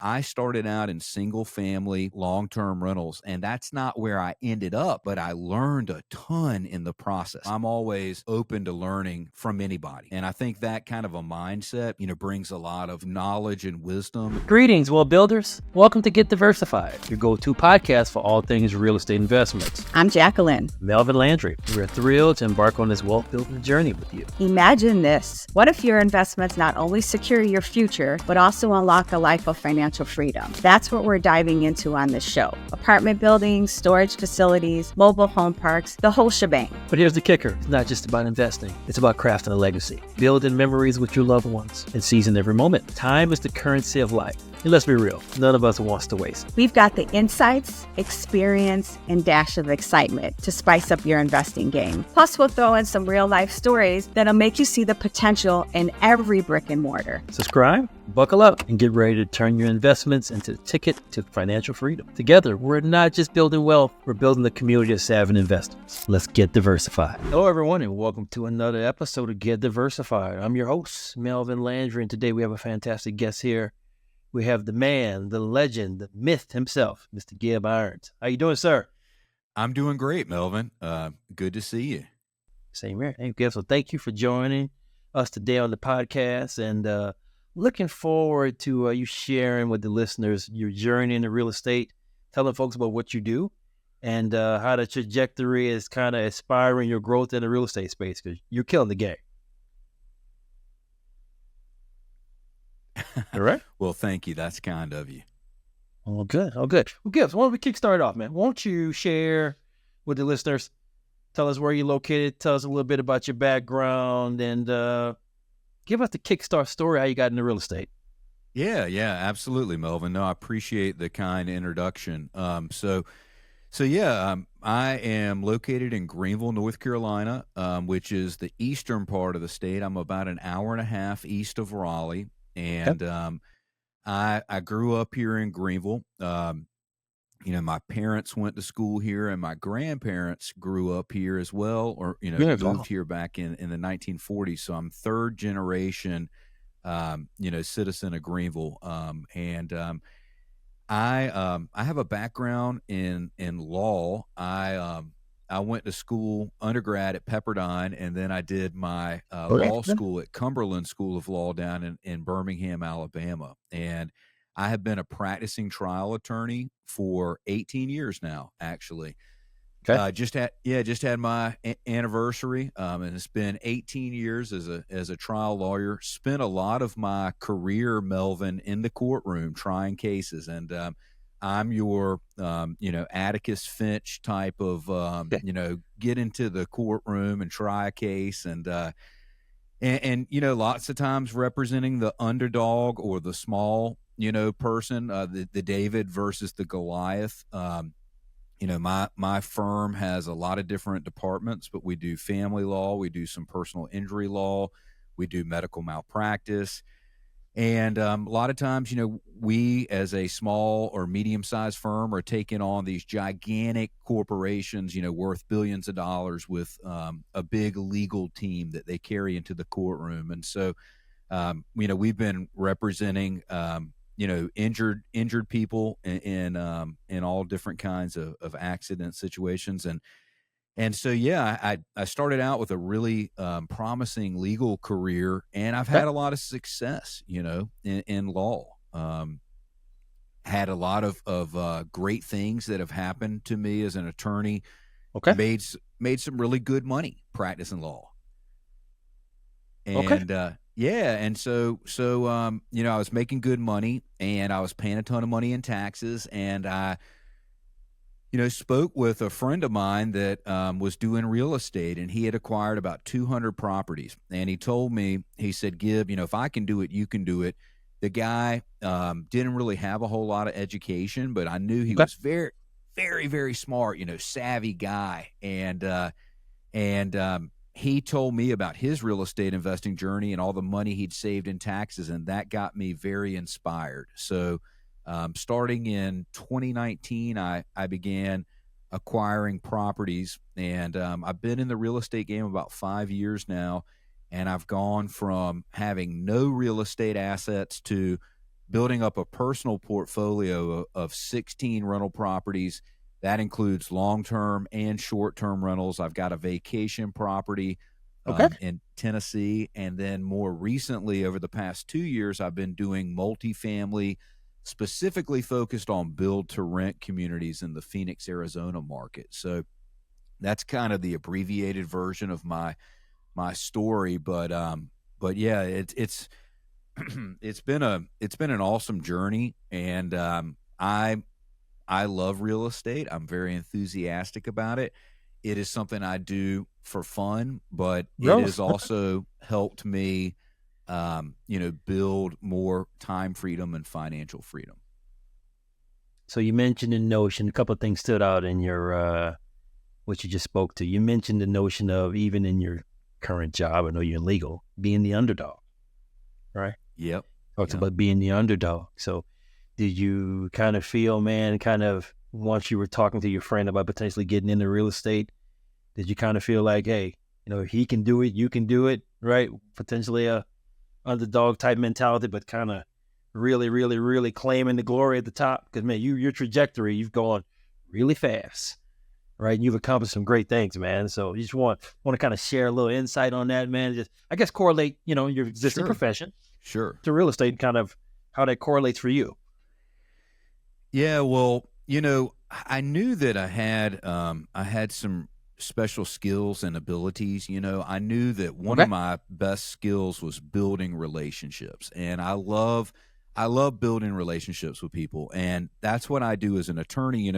I started out in single family long-term rentals, and that's not where I ended up, but I learned a ton in the process. I'm always open to learning from anybody. And I think that kind of a mindset, brings a lot of knowledge and wisdom. Greetings, well builders. Welcome to Get Diversified, your go-to podcast for all things real estate investments. I'm Jacqueline. Melvin Landry. We're thrilled to embark on this wealth building journey with you. Imagine this. What if your investments not only secure your future, but also unlock a life of financial freedom? That's what we're diving into on this show. Apartment buildings, storage facilities, mobile home parks, the whole shebang. But here's the kicker. It's not just about investing. It's about crafting a legacy, building memories with your loved ones, and seizing every moment. Time is the currency of life. And let's be real, none of us wants to waste. We've got the insights, experience, and dash of excitement to spice up your investing game. Plus, we'll throw in some real-life stories that'll make you see the potential in every brick and mortar. Subscribe, buckle up, and get ready to turn your investments into the ticket to financial freedom. Together, we're not just building wealth, we're building the community of savvy investors. Let's get diversified. Hello, everyone, and welcome to another episode of Get Diversified. I'm your host, Melvin Landry, and today we have a fantastic guest here. We have the man, the legend, the myth himself, Mr. Gib Irons. How you doing, sir? I'm doing great, Melvin. Good to see you. Same here. Hey, Gib, so thank you for joining us today on the podcast, and looking forward to you sharing with the listeners your journey into real estate, telling folks about what you do, and how the trajectory is kind of inspiring your growth in the real estate space, because you're killing the game. All right. Well, thank you. That's kind of you. Oh, good. Oh, good. Well, Gibbs, why don't we kickstart off, man? Won't you share with the listeners, tell us where you're located, tell us a little bit about your background, and give us the kickstart story, how you got into real estate. Yeah, absolutely, Melvin. No, I appreciate the kind introduction. So I am located in Greenville, North Carolina, which is the eastern part of the state. I'm about an hour and a half east of Raleigh. And I grew up here in Greenville. My parents went to school here, and my grandparents grew up here as well, or moved here back in the 1940s. So I'm third generation, citizen of Greenville. I have a background in law. I went to school, undergrad at Pepperdine, and then I did my law school at Cumberland School of Law down in Birmingham, Alabama. And I have been a practicing trial attorney for 18 years now, actually. Okay. Just had my anniversary, and it's been 18 years as a trial lawyer. Spent a lot of my career, Melvin, in the courtroom trying cases, and I'm your, Atticus Finch type of, get into the courtroom and try a case, and lots of times representing the underdog or the small, person, the David versus the Goliath. My firm has a lot of different departments, but we do family law, we do some personal injury law, we do medical malpractice. And a lot of times, we as a small or medium-sized firm are taking on these gigantic corporations, worth billions of dollars with a big legal team that they carry into the courtroom. And so, we've been representing, injured people in all different kinds of accident situations. And so, I started out with a really promising legal career, and I've had a lot of success, in law. Had a lot of great things that have happened to me as an attorney. Okay. Made some really good money practicing law. And and so I was making good money, and I was paying a ton of money in taxes, and I spoke with a friend of mine that was doing real estate, and he had acquired about 200 properties. And he told me, he said, Gib, if I can do it, you can do it. The guy didn't really have a whole lot of education, but I knew he was very, very, very smart, savvy guy. And he told me about his real estate investing journey and all the money he'd saved in taxes, and that got me very inspired. So starting in 2019, I began acquiring properties, and I've been in the real estate game about 5 years now, and I've gone from having no real estate assets to building up a personal portfolio of 16 rental properties. That includes long-term and short-term rentals. I've got a vacation property Okay. in Tennessee. And then more recently, over the past 2 years, I've been doing multifamily, specifically focused on build-to-rent communities in the Phoenix, Arizona market. So that's kind of the abbreviated version of my story. But yeah, it's it's been an awesome journey, and I love real estate. I'm very enthusiastic about it. It is something I do for fun, but it has Growth. Okay. also helped me, build more time freedom and financial freedom. So you mentioned the notion, a couple of things stood out in your, what you just spoke to. You mentioned the notion of, even in your current job, I know you're in legal, being the underdog, right? Yep. Talked Yep. about being the underdog. So did you kind of feel, man, once you were talking to your friend about potentially getting into real estate, did you kind of feel like, hey, he can do it, you can do it, right? Potentially a underdog type mentality, but kind of really, really, really claiming the glory at the top? Because, man, your trajectory, you've gone really fast, right? And you've accomplished some great things, man. So you just want to kind of share a little insight on that, man. Just, I guess, correlate, your existing Sure. profession Sure. to real estate, and kind of how that correlates for you. Yeah. Well, I knew that I had some special skills and abilities. I knew that one Okay. of my best skills was building relationships, and I love building relationships with people, and that's what I do as an attorney.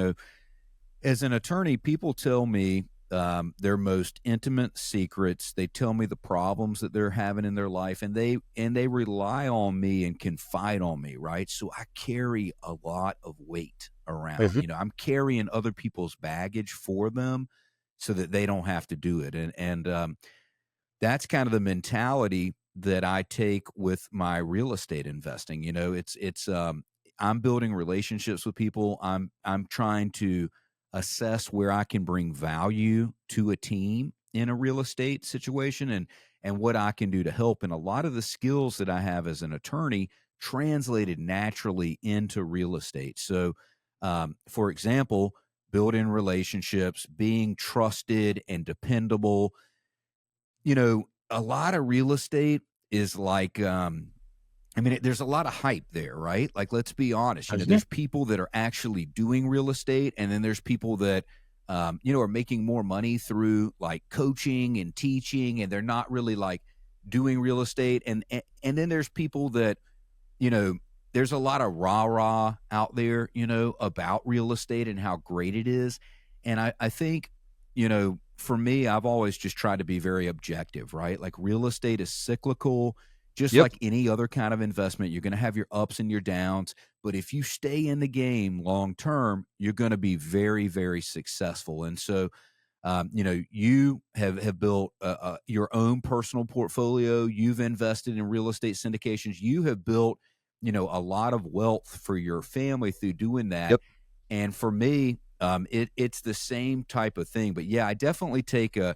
As an attorney, people tell me their most intimate secrets. They tell me the problems that they're having in their life, and they rely on me and confide on me, right? So I carry a lot of weight around. Mhm. I'm carrying other people's baggage for them so that they don't have to do it. And that's kind of the mentality that I take with my real estate investing. I'm building relationships with people. I'm trying to assess where I can bring value to a team in a real estate situation, and what I can do to help. And a lot of the skills that I have as an attorney translated naturally into real estate. So, for example, building relationships, being trusted and dependable. A lot of real estate is like, there's a lot of hype there, right? Like, let's be honest. Yeah. There's people that are actually doing real estate, and then there's people that, are making more money through like coaching and teaching, and they're not really like doing real estate. And then there's people that, you know, there's a lot of rah-rah out there, about real estate and how great it is. And I think, for me, I've always just tried to be very objective, right? Like, real estate is cyclical, just Yep. like any other kind of investment. You're going to have your ups and your downs, but if you stay in the game long term, you're going to be very, very successful. And so, you have built your own personal portfolio. You've invested in real estate syndications. You have built, a lot of wealth for your family through doing that. Yep. And for me, it's the same type of thing. But yeah, I definitely take an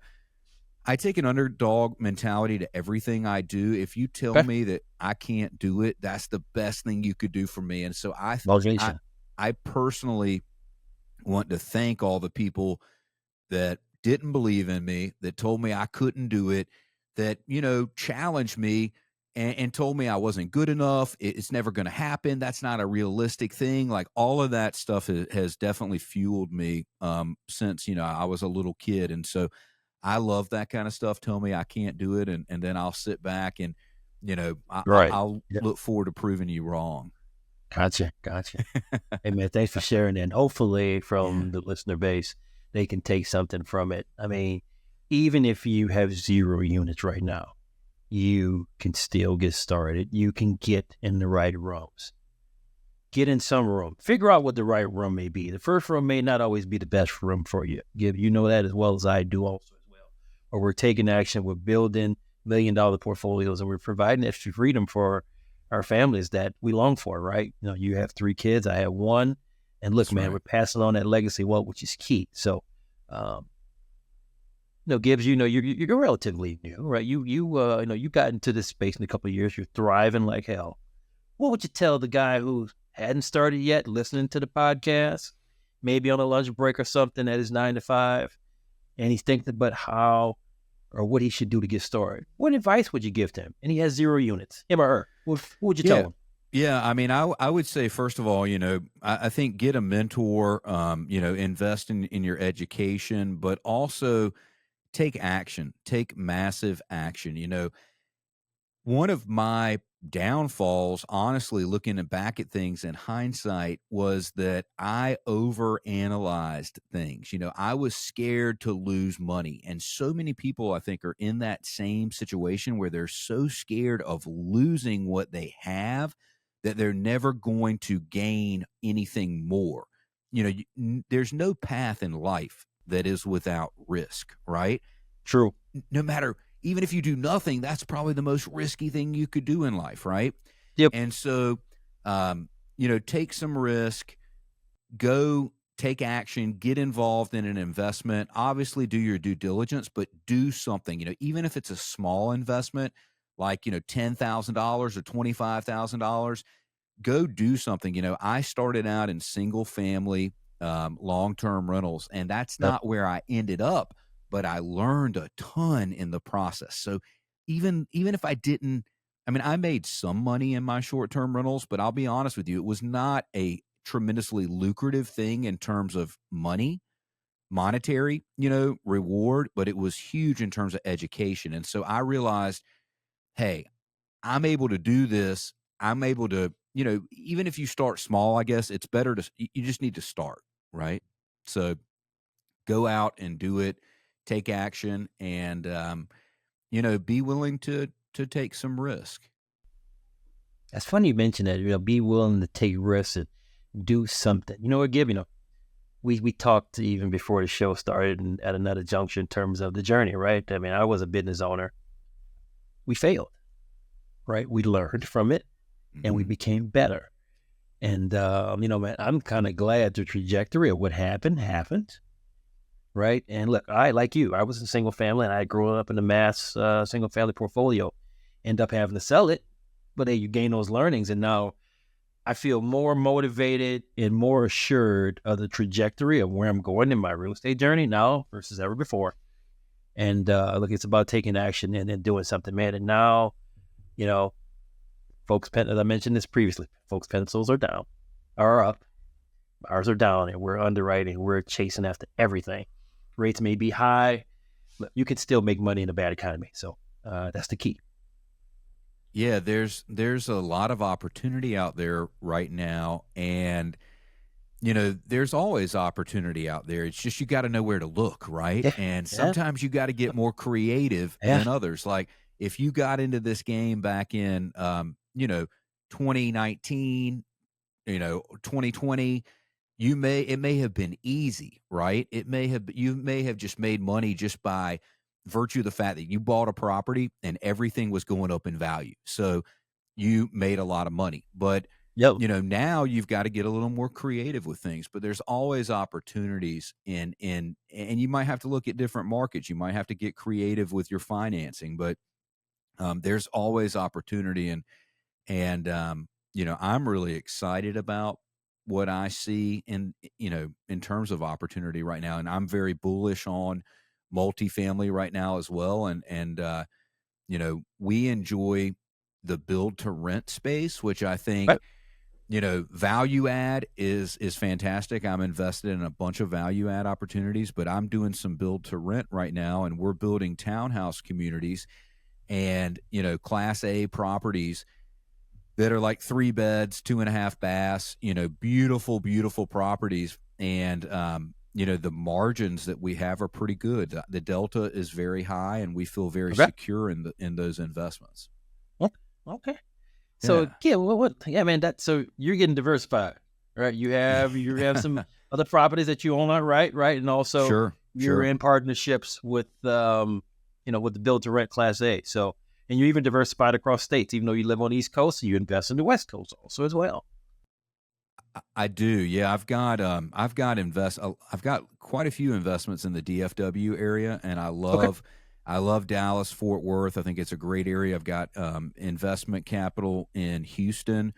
underdog mentality to everything I do. If you tell Okay. me that I can't do it, that's the best thing you could do for me. And so I, Motivation. I personally want to thank all the people that didn't believe in me, that told me I couldn't do it, that, challenged me and told me I wasn't good enough. It's never going to happen. That's not a realistic thing. Like, all of that stuff has definitely fueled me since, I was a little kid. And so I love that kind of stuff. Tell me I can't do it. And then I'll sit back and, Right. I'll Yep. look forward to proving you wrong. Gotcha. Hey, man, thanks for sharing that. And hopefully Yeah. from the listener base, they can take something from it. I mean, even if you have 0 units right now, you can still get started. You can get in the right rooms. Get in some room. Figure out what the right room may be. The first room may not always be the best room for you. Gib, you know that as well as I do also as well. Or we're taking action. We're building $1 million portfolios, and we're providing extra freedom for our families that we long for, right? You have 3 kids. I have 1. And look, That's man, right. we're passing on that legacy wealth, which is key. So, Gibbs, you're relatively new, right? You got into this space in a couple of years. You're thriving like hell. what would you tell the guy who hadn't started yet, listening to the podcast, maybe on a lunch break or something at his 9 to 5, and he's thinking about how or what he should do to get started? What advice would you give to him? And he has 0 units, him or her. What would you tell him? Yeah, I mean, I would say, first of all, I think get a mentor, invest in your education, but also take action, take massive action. One of my downfalls, honestly, looking back at things in hindsight, was that I overanalyzed things. I was scared to lose money. And so many people, I think, are in that same situation where they're so scared of losing what they have that they're never going to gain anything more. There's no path in life that is without risk, right? True. No matter, even if you do nothing, that's probably the most risky thing you could do in life, right? Yep. And so, take some risk, go take action, get involved in an investment. Obviously, do your due diligence, but do something. Even if it's a small investment, like $10,000 or $25,000, go do something. I started out in single family long-term rentals, and that's Yep. not where I ended up, but I learned a ton in the process. So even if I didn't, I mean, I made some money in my short-term rentals, but I'll be honest with you, it was not a tremendously lucrative thing in terms of monetary, reward, but it was huge in terms of education. And so I realized, hey, I'm able to do this. I'm able to, even if you start small, I guess it's better you just need to start, right? So go out and do it, take action, and, be willing to take some risk. That's funny you mentioned that, be willing to take risks and do something. You know what, Gib, we talked even before the show started and at another juncture in terms of the journey, right? I mean, I was a business owner. We failed, right? We learned from it and we became better. And, man, I'm kind of glad the trajectory of what happened, right? And look, like you, I was in single family and I grew up in the mass single family portfolio, end up having to sell it. But hey, you gain those learnings, and now I feel more motivated and more assured of the trajectory of where I'm going in my real estate journey now versus ever before. And look, it's about taking action and doing something, man. And now, folks, as I mentioned this previously, folks' pencils are down, are up, ours are down, and we're underwriting, we're chasing after everything. Rates may be high, but you can still make money in a bad economy. So that's the key. Yeah, there's a lot of opportunity out there right now, and there's always opportunity out there. It's just you got to know where to look, right? Yeah. And sometimes you got to get more creative than others. Like if you got into this game back in 2019, 2020, it may have been easy, right? You may have just made money just by virtue of the fact that you bought a property and everything was going up in value. So you made a lot of money. But Yep. now you've got to get a little more creative with things. But there's always opportunities and you might have to look at different markets. You might have to get creative with your financing, but there's always opportunity, and I'm really excited about what I see in terms of opportunity right now. And I'm very bullish on multifamily right now as well. And we enjoy the build to rent space, which I think, value add is fantastic. I'm invested in a bunch of value add opportunities, but I'm doing some build to rent right now, and we're building townhouse communities and, class A properties that are like 3 beds, 2.5 baths, beautiful, beautiful properties. And, the margins that we have are pretty good. The delta is very high, and we feel very secure in those investments. Okay. So so you're getting diversified, right? You have some other properties that you own outright, right? And also you're in partnerships with with the build to rent class A. So, and you're even diversified across states, even though you live on the East Coast, so you invest in the West Coast also as well. I do. Yeah, I've got quite a few investments in the DFW area, and I love I love Dallas, Fort Worth. I think it's a great area. I've got investment capital in Houston.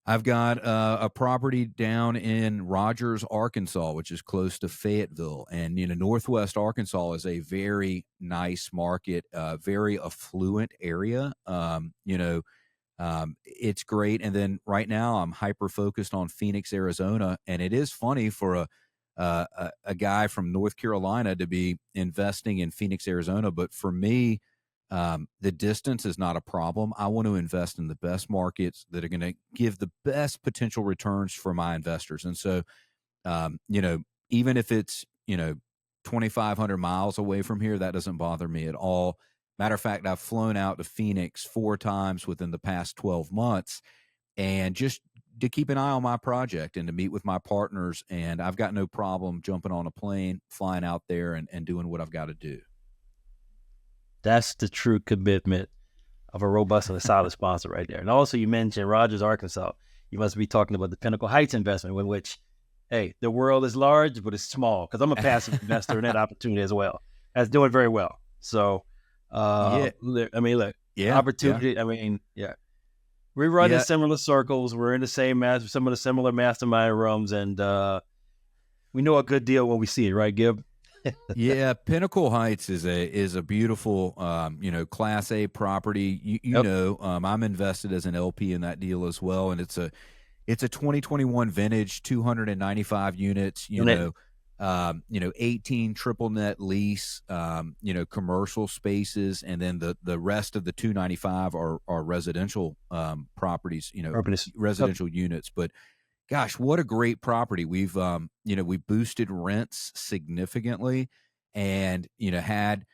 I've got a property down in Rogers, Arkansas, which is close to Fayetteville. And, Northwest Arkansas is a very nice market, very affluent area. It's great. And then right now I'm hyper focused on Phoenix, Arizona. And it is funny for a guy from North Carolina to be investing in Phoenix, Arizona. But for me, the distance is not a problem. I want to invest in the best markets that are going to give the best potential returns for my investors. And so, even if it's, 2,500 miles away from here, that doesn't bother me at all. Matter of fact, I've flown out to Phoenix 4 times within the past 12 months, and just to keep an eye on my project and to meet with my partners. And I've got no problem jumping on a plane, flying out there and doing what I've got to do. That's the true commitment of a robust and a solid sponsor right there. And also, you mentioned Rogers, Arkansas. You must be talking about the Pinnacle Heights investment, in which, hey, the world is large, but it's small. Because I'm a passive investor in that opportunity as well. That's doing very well. So, Yeah. I mean, look, Yeah. opportunity. Yeah. I mean, yeah. We run in Yeah. similar circles. We're in the same some of the similar mastermind rooms, and we know a good deal when we see it, right, Gib? Yeah, Pinnacle Heights is a beautiful, Class A property. Yep. I'm invested as an LP in that deal as well, and it's a 2021 vintage, 295 units. 18 triple net lease, commercial spaces, and then the rest of the 295 are residential properties, Purpose. residential units, but. Gosh, what a great property. We've, we boosted rents significantly and, had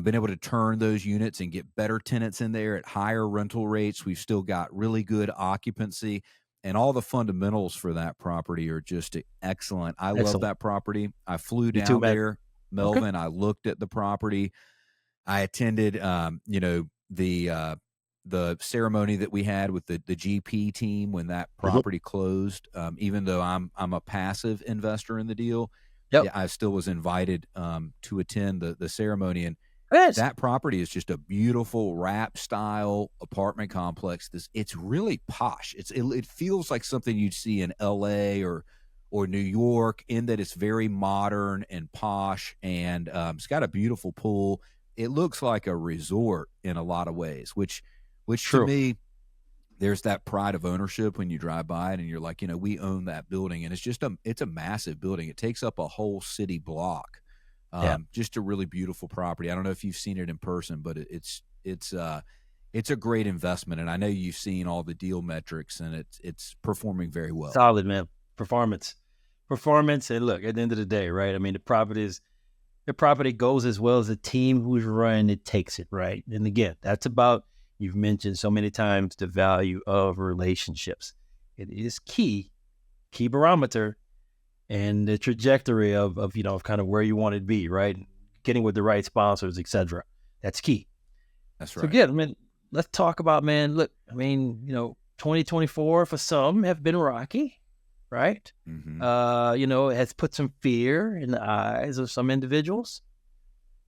been able to turn those units and get better tenants in there at higher rental rates. We've still got really good occupancy, and all the fundamentals for that property are just excellent. I love Excellent. that property. I flew Me too, down man. there, Melvin. I looked at the property. I attended, the ceremony that we had with the GP team when that property closed. Even though I'm a passive investor in the deal, Yep. yeah, I still was invited to attend the ceremony. And Yes. that property is just a beautiful wrap style apartment complex. It's really posh. It feels like something you'd see in LA or New York, in that it's very modern and posh, and it's got a beautiful pool. It looks like a resort in a lot of ways, which True. to me, there's that pride of ownership when you drive by it and you're like, we own that building, and it's a massive building. It takes up a whole city block. Just a really beautiful property. I don't know if you've seen it in person, but it's a great investment. And I know you've seen all the deal metrics, and it's performing very well. Solid, man. Performance. And look, at the end of the day, right? I mean, the property goes as well as the team who's running it takes it, right? And again, that's about, you've mentioned so many times, the value of relationships. It is key barometer, and the trajectory of kind of where you want to be, right? Getting with the right sponsors, etc. That's key. That's right. So good. I mean, let's talk about, man. Look, I mean, 2024 for some have been rocky, right? Mm-hmm. It has put some fear in the eyes of some individuals.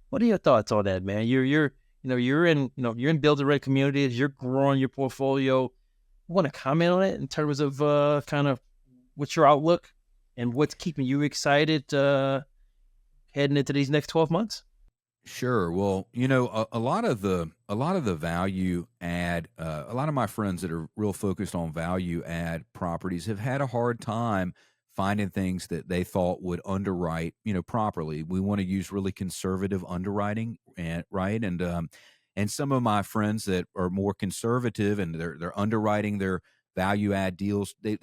What are your thoughts on that, man? You're in build-to-rent communities. You're growing your portfolio. You want to comment on it in terms of kind of what's your outlook and what's keeping you excited heading into these next 12 months? Sure. Well, a lot of the value add, a lot of my friends that are real focused on value add properties have had a hard time finding things that they thought would underwrite, properly. We want to use really conservative underwriting, and right. And some of my friends that are more conservative and they're underwriting their value add deals, they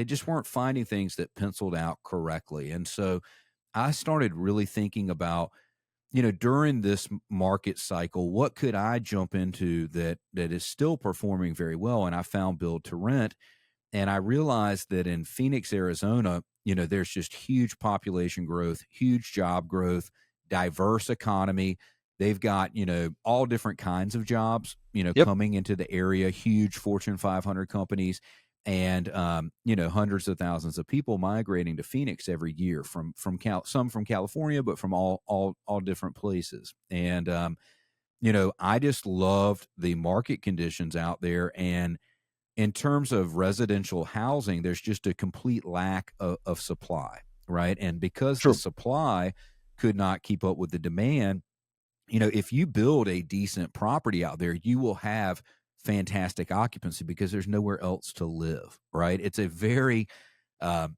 just weren't finding things that penciled out correctly. And so I started really thinking about, during this market cycle, what could I jump into that is still performing very well? And I found build to rent. And I realized that in Phoenix, Arizona, there's just huge population growth, huge job growth, diverse economy. They've got, all different kinds of jobs, Yep. coming into the area, huge Fortune 500 companies. and hundreds of thousands of people migrating to Phoenix every year from some from California, but from all different places. And I just loved the market conditions out there. And in terms of residential housing, there's just a complete lack of supply, right? And because the True. supply could not keep up with the demand, if you build a decent property out there, you will have fantastic occupancy because there's nowhere else to live, right? It's a very um,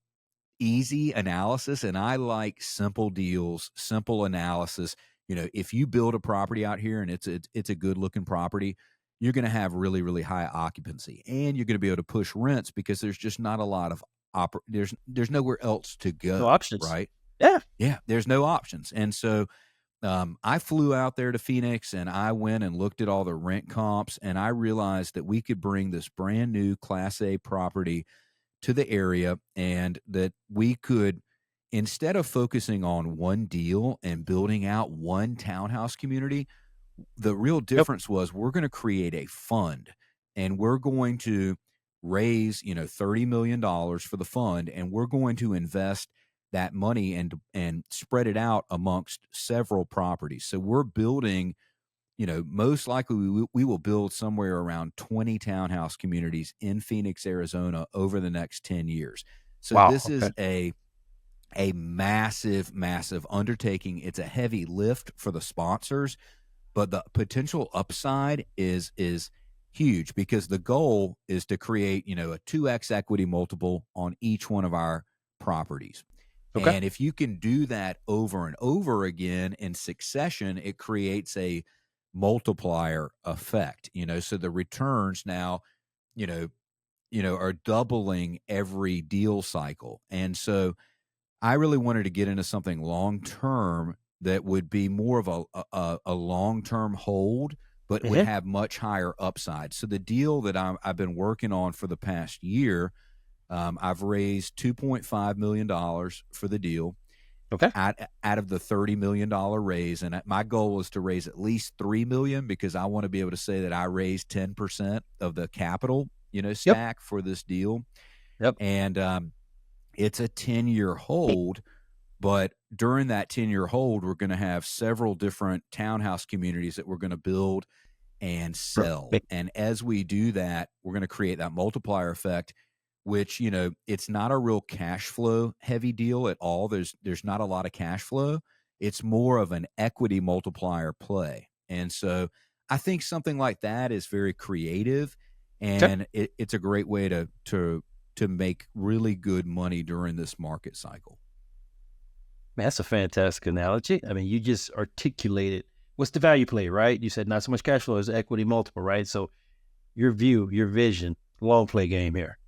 easy analysis, and I like simple deals, simple analysis. If you build a property out here and it's a good looking property, you're going to have really, really high occupancy, and you're going to be able to push rents because there's just not a lot of there's nowhere else to No go, options. right? Yeah. Yeah, there's no options. And so I flew out there to Phoenix and I went and looked at all the rent comps, and I realized that we could bring this brand new Class A property to the area, and that we could, instead of focusing on one deal and building out one townhouse community, the real Yep. difference was we're going to create a fund, and we're going to raise, $30 million for the fund, and we're going to invest that money and spread it out amongst several properties. So we're building, most likely we will build somewhere around 20 townhouse communities in Phoenix, Arizona over the next 10 years. So Wow. this is Okay. a massive, massive undertaking. It's a heavy lift for the sponsors, but the potential upside is huge because the goal is to create, a 2x equity multiple on each one of our properties. Okay. And if you can do that over and over again in succession, it creates a multiplier effect, so the returns now, you know, are doubling every deal cycle. And so I really wanted to get into something long term that would be more of a long term hold, but would Hmm. have much higher upside. So the deal that I've been working on for the past year, I've raised $2.5 million for the deal Okay. out of the $30 million raise. And my goal is to raise at least $3 million because I want to be able to say that I raised 10% of the capital, Yep. stack for this deal. Yep. And it's a 10-year hold. But during that 10-year hold, we're going to have several different townhouse communities that we're going to build and sell. Big. And as we do that, we're going to create that multiplier effect, which, it's not a real cash flow heavy deal at all. There's not a lot of cash flow. It's more of an equity multiplier play. And so I think something like that is very creative, Okay. and it's a great way to make really good money during this market cycle. Man, that's a fantastic analogy. I mean, you just articulated what's the value play, right? You said not so much cash flow as equity multiple, right? So your view, your vision, long play game here.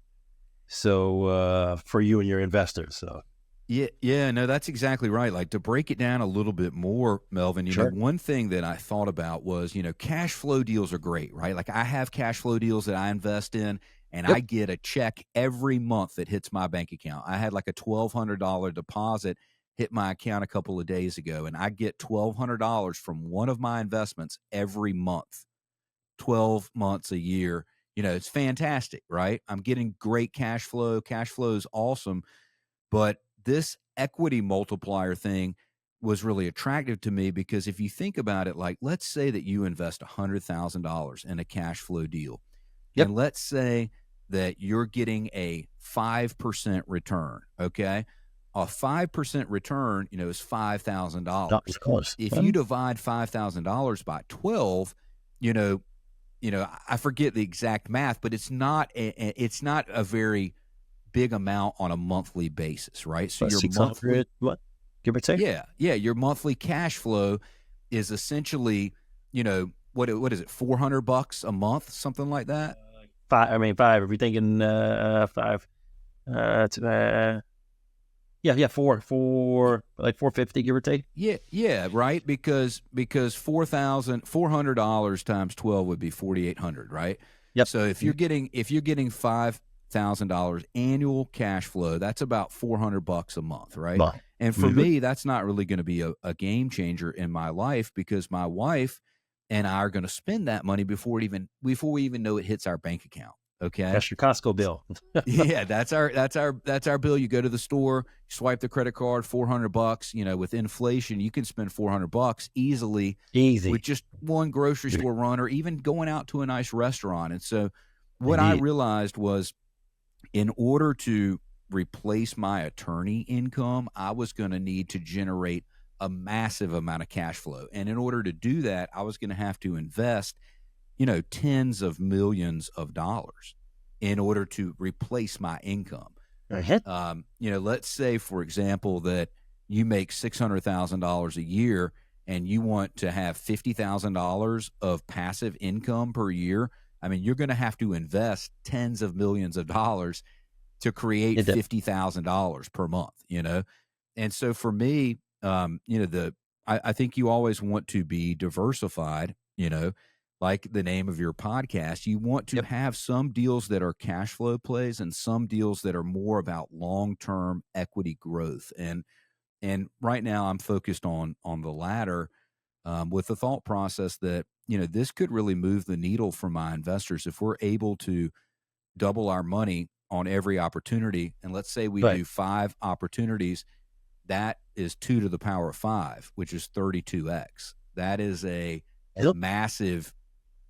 So for you and your investors. So Yeah, no, that's exactly right. Like, to break it down a little bit more, Melvin, sure. one thing that I thought about was, cash flow deals are great, right? Like, I have cash flow deals that I invest in, and Yep. I get a check every month that hits my bank account. I had like a $1,200 deposit hit my account a couple of days ago, and I get $1,200 from one of my investments every month, 12 months a year. It's fantastic, right? I'm getting great cash flow. Cash flow is awesome. But this equity multiplier thing was really attractive to me because if you think about it, like, let's say that you invest $100,000 in a cash flow deal, Yep. and let's say that you're getting a 5% return. Okay. A 5% return, is $5,000. Of course. If you divide $5,000 by 12, you know, I forget the exact math, but it's not a very big amount on a monthly basis, right? So About your monthly, 600, what? Give or take? yeah, your monthly cash flow is essentially, what is it, $400 a month, something like that? Five. If you're thinking five, four, like 450, give or take. Yeah, right. Because $400 times 12 would be 4,800, right? Yep. So if you're getting $5,000 annual cash flow, that's about $400 a month, right? Well, And for me, that's not really going to be a game changer in my life because my wife and I are going to spend that money before we even know it hits our bank account. Okay. That's your Costco bill. Yeah, that's our bill. You go to the store, swipe the credit card, $400. With inflation, you can spend $400 easily with Easy. just one grocery store run, or even going out to a nice restaurant. And so, what I Indeed. realized was, in order to replace my attorney income, I was going to need to generate a massive amount of cash flow, and in order to do that, I was going to have to invest tens of millions of dollars in order to replace my income. Let's say, for example, that you make $600,000 a year and you want to have $50,000 of passive income per year. I mean, you're going to have to invest tens of millions of dollars to create $50,000 per month. And so for me, I think you always want to be diversified, like the name of your podcast. You want to have some deals that are cash flow plays and some deals that are more about long-term equity growth. And right now I'm focused on the latter, with the thought process that, this could really move the needle for my investors if we're able to double our money on every opportunity. And let's say we do 5 opportunities, that is 2 to the power of 5, which is 32x. That is a massive,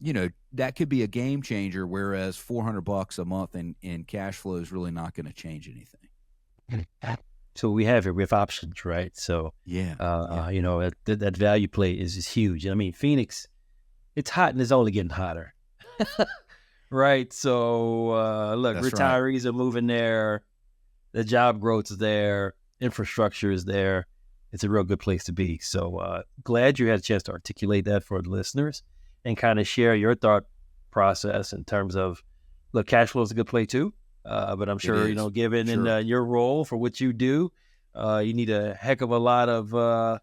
that could be a game changer, whereas $400 a month in cash flow is really not going to change anything. So we have options, right? So that value play is huge. I mean, Phoenix, it's hot and it's only getting hotter. Right. So look, That's retirees are moving there. The job growth is there. Infrastructure is there. It's a real good place to be. So glad you had a chance to articulate that for the listeners and kind of share your thought process in terms of, look, cash flow is a good play too. But I'm sure, given in your role for what you do, you need a heck of a lot of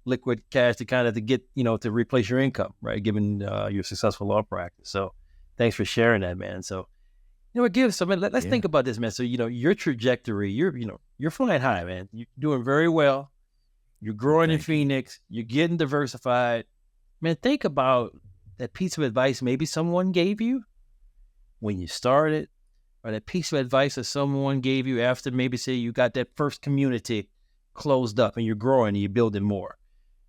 liquid cash to kind of to get, to replace your income, right? Given your successful law practice. So thanks for sharing that, man. So, Gib, so man, let's think about this, man. So, your trajectory, you're flying high, man. You're doing very well. You're growing in Phoenix. You're getting diversified. Man, think about that piece of advice maybe someone gave you when you started, or that piece of advice that someone gave you after maybe say you got that first community closed up and you're growing and you're building more.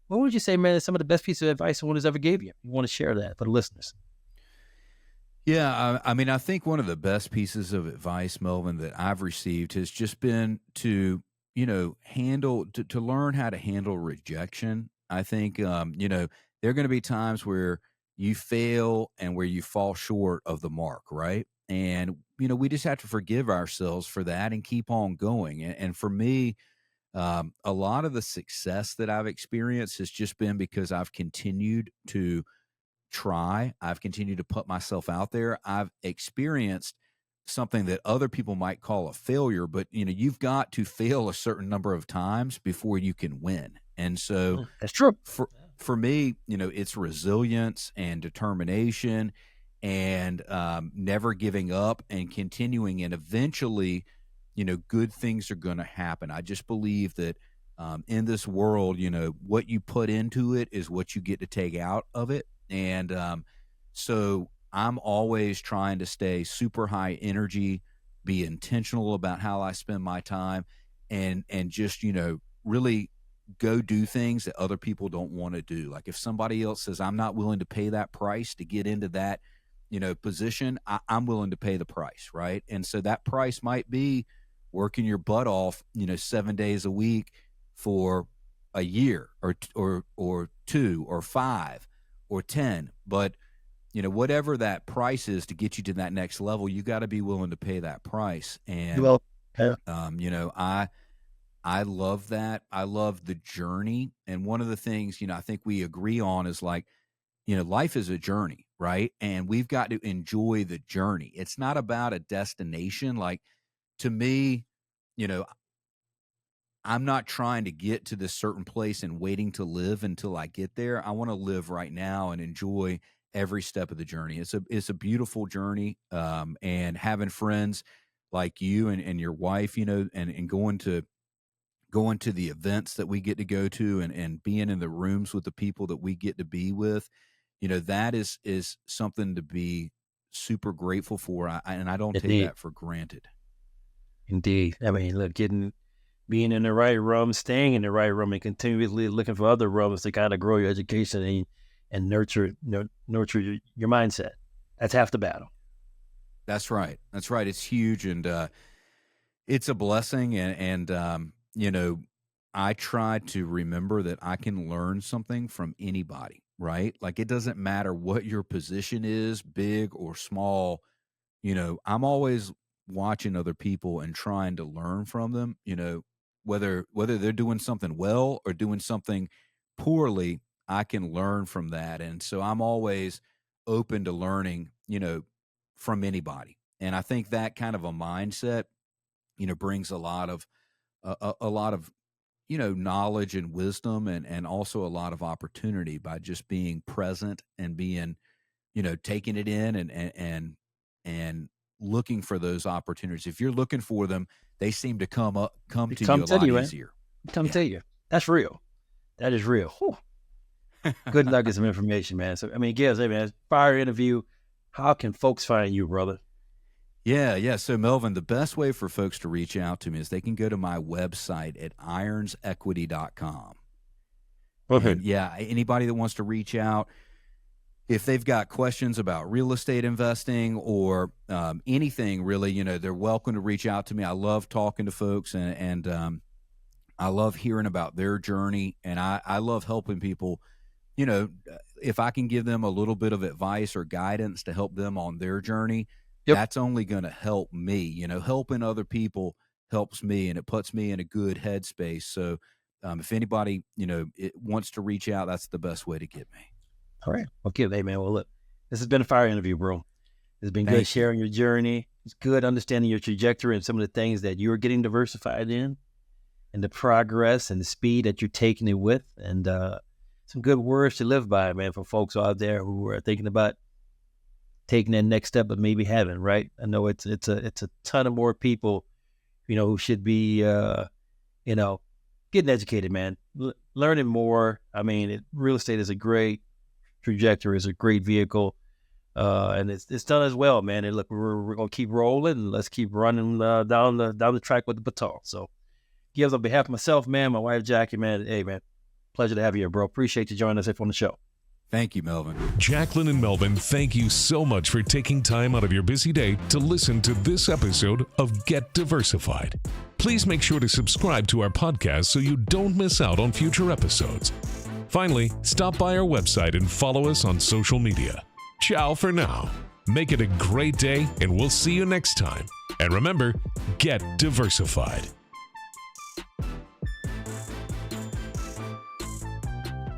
What would you say, man, is some of the best pieces of advice someone has ever gave you? You want to share that for the listeners? Yeah, I mean, I think one of the best pieces of advice, Melvin, that I've received has just been to, to learn how to handle rejection. I think, there are going to be times where you fail and where you fall short of the mark, right? And, we just have to forgive ourselves for that and keep on going. And for me, a lot of the success that I've experienced has just been because I've continued to try. I've continued to put myself out there. I've experienced something that other people might call a failure, but you've got to fail a certain number of times before you can win. And so that's true. For me, it's resilience and determination and never giving up and continuing, and eventually, good things are going to happen. I just believe that in this world, what you put into it is what you get to take out of it. And so I'm always trying to stay super high energy, be intentional about how I spend my time, and just, really go do things that other people don't want to do. Like if somebody else says, I'm not willing to pay that price to get into that, position, I'm willing to pay the price. Right. And so that price might be working your butt off, 7 days a week for a year or 2 or 5 or 10, but whatever that price is to get you to that next level, you got to be willing to pay that price. And I love that. I love the journey. And one of the things, I think we agree on is like, life is a journey, right? And we've got to enjoy the journey. It's not about a destination. Like, to me, I'm not trying to get to this certain place and waiting to live until I get there. I want to live right now and enjoy every step of the journey. It's a beautiful journey. And having friends like you and your wife, and going to the events that we get to go to, and being in the rooms with the people that we get to be with, that is something to be super grateful for. And I don't take Indeed. that for granted. Indeed. I mean, look, being in the right room, staying in the right room, and continuously looking for other rooms to kind of grow your education and nurture your mindset. That's half the battle. That's right. That's right. It's huge, and it's a blessing. And you know, I try to remember that I can learn something from anybody, right? Like, it doesn't matter what your position is, big or small. You know, I'm always watching other people and trying to learn from them, you know, whether they're doing something well or doing something poorly, I can learn from that. And so I'm always open to learning, you know, from anybody. And I think that kind of a mindset, you know, brings a lot of a lot of, you know, knowledge and wisdom, and also a lot of opportunity by just being present and being, you know, taking it in and looking for those opportunities. If you're looking for them, they seem to come to you a lot easier. Come to you. That's real. That is real. Whew. Good nuggets of information, man. So, I mean, Gibbs, hey, man, fire interview. How can folks find you, brother? Yeah. So, Melvin, the best way for folks to reach out to me is they can go to my website at ironsequity.com. Okay. And yeah, anybody that wants to reach out, if they've got questions about real estate investing or anything really, you know, they're welcome to reach out to me. I love talking to folks, and I love hearing about their journey, and I love helping people. You know, if I can give them a little bit of advice or guidance to help them on their journey, that's only going to help me. You know, helping other people helps me, and it puts me in a good headspace. So if anybody, you know, wants to reach out, that's the best way to get me. All right. Okay, hey, man. Well, look, this has been a fire interview, bro. It's been good sharing your journey. It's good understanding your trajectory and some of the things that you're getting diversified in, and the progress and the speed that you're taking it with, and some good words to live by, man, for folks out there who are thinking about taking that next step, but maybe haven't, right? I know it's a ton of more people, you know, who should be, you know, getting educated, man, learning more. I mean, real estate is a great trajectory, is a great vehicle, and it's done as well, man. And look, we're gonna keep rolling, and let's keep running down the track with the baton. So, Gibbs, on behalf of myself, man, my wife Jackie, man, hey, man, pleasure to have you here, bro. Appreciate you joining us on the show. Thank you, Melvin. Jacqueline and Melvin, thank you so much for taking time out of your busy day to listen to this episode of Get Diversified. Please make sure to subscribe to our podcast so you don't miss out on future episodes. Finally, stop by our website and follow us on social media. Ciao for now. Make it a great day, and we'll see you next time. And remember, get diversified.